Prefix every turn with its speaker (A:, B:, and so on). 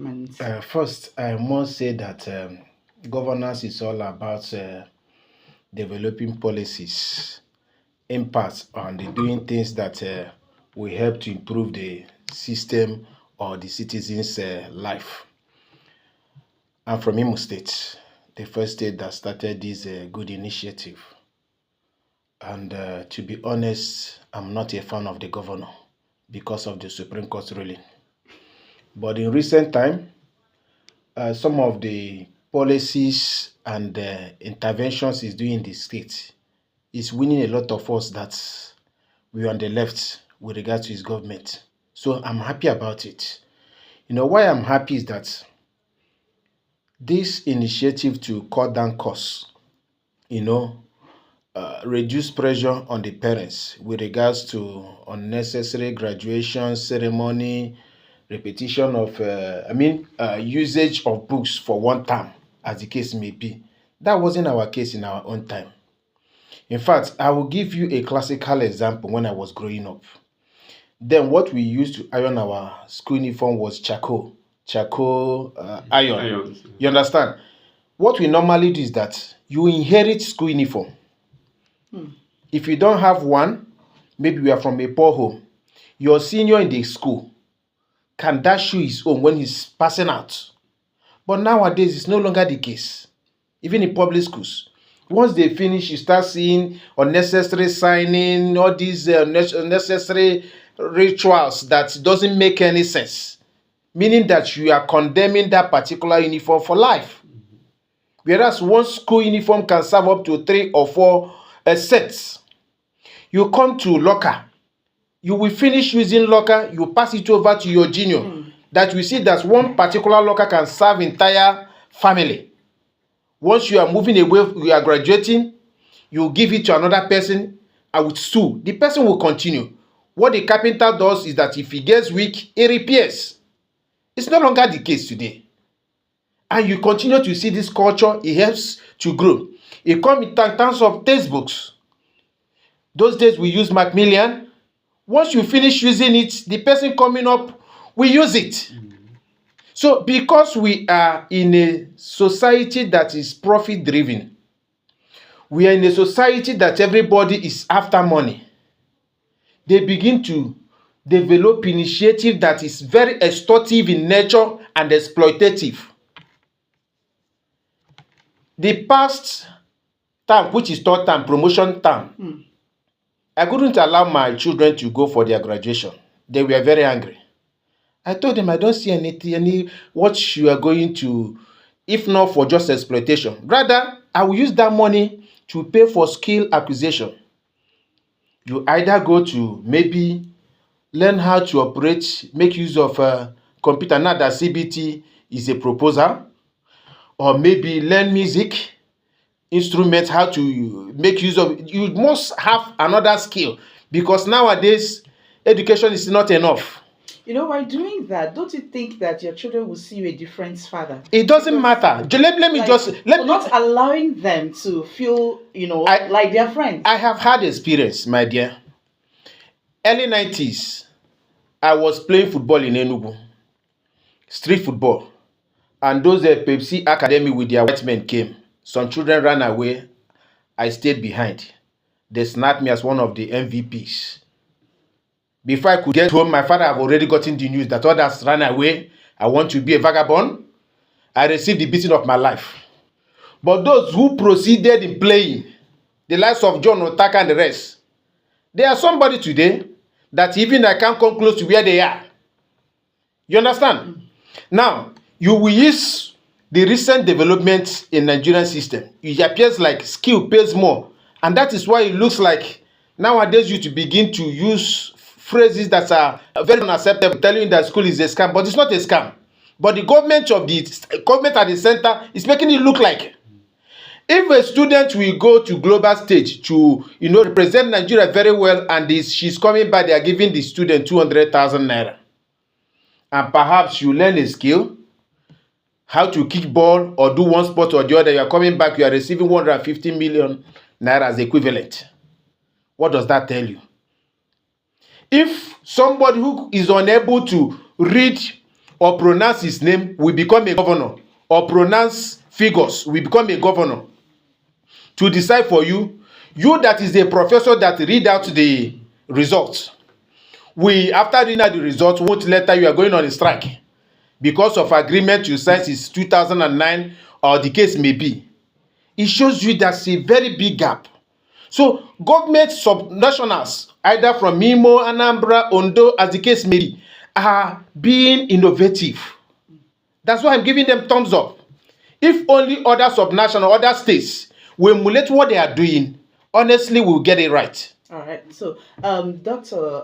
A: development?
B: First, I must say that governance is all about developing policies, impacts, and doing things that will help to improve the system or the citizens' life. I'm from Imo State, the first state that started this good initiative. And to be honest, I'm not a fan of the governor because of the Supreme Court ruling. But in recent time, some of the policies and interventions he's doing in the state is winning a lot of us that we are on the left with regard to his government. So I'm happy about it. You know, why I'm happy is that this initiative to cut down costs, you know, reduce pressure on the parents with regards to unnecessary graduation ceremony, repetition of, usage of books for one term, as the case may be. That wasn't our case in our own time. In fact, I will give you a classical example when I was growing up. Then what we used to iron our school uniform was charcoal iron.
C: Irons.
B: You understand? What we normally do is that you inherit school uniform. If you don't have one, maybe we are from a poor home, your senior in the school can dash you his own when he's passing out. But nowadays, it's no longer the case. Even in public schools, once they finish, you start seeing unnecessary signing, all these unnecessary rituals that doesn't make any sense, meaning that you are condemning that particular uniform for life. Whereas one school uniform can serve up to 3 or 4 sets. You come to locker, you will finish using locker, you pass it over to your junior. That we see that one particular locker can serve entire family. Once you are moving away, you are graduating, you give it to another person, and with stool, the person will continue. What the carpenter does is that if he gets weak, he repairs. It's no longer the case today. And you continue to see this culture, it helps to grow. It comes in terms of textbooks. Those days we use Macmillan. Once you finish using it, the person coming up will use it. So because we are in a society that is profit driven, we are in a society that everybody is after money, they begin to develop initiative that is very extortive in nature and exploitative. The past term, which is third term, promotion term, I couldn't allow my children to go for their graduation. They were very angry. I told them I don't see any what you are going to, if not for just exploitation. Rather, I will use that money to pay for skill acquisition. You either go to maybe learn how to operate, make use of a computer, now that CBT is a proposal, or maybe learn music, instruments, how to make use of it. You must have another skill because nowadays education is not enough.
A: You know, by doing that, don't you think that your children will see you a different father?
B: It doesn't matter. Let me just
A: for not allowing them to feel, like their friends.
B: I have had experience, my dear. Early 90s, I was playing football in Enugu, street football, and those Pepsi Academy with their white men came. Some children ran away. I stayed behind. They snapped me as one of the MVPs. Before I could get home, my father had already gotten the news that others ran away. I want to be a vagabond. I received the beating of my life. But those who proceeded in playing, the likes of John Otaka and the rest, they are somebody today that even I can't come close to where they are. You understand? Now, you will use the recent developments in Nigerian system. It appears like skill pays more. And that is why it looks like nowadays you to begin to use phrases that are very unacceptable, telling you that school is a scam, but it's not a scam. But the government at the center is making it look like. If a student will go to global stage to represent Nigeria very well, and she's coming back, they are giving the student 200,000 naira, and perhaps you learn a skill, how to kick ball or do one sport or the other, you are coming back, you are receiving 150 million naira as equivalent. What does that tell you? If somebody who is unable to read or pronounce his name will become a governor, or pronounce figures will become a governor to decide for you. You that is a professor that read out the results, we after reading out the results won't letter you are going on a strike because of agreement you signed since 2009 or the case may be. It shows you there's a very big gap. So government subnationals, either from Imo, Anambra, Ondo, as the case may be, are being innovative. That's why I'm giving them thumbs up. If only other subnational, other states will emulate what they are doing, honestly, we'll get it right.
A: All right. So, Doctor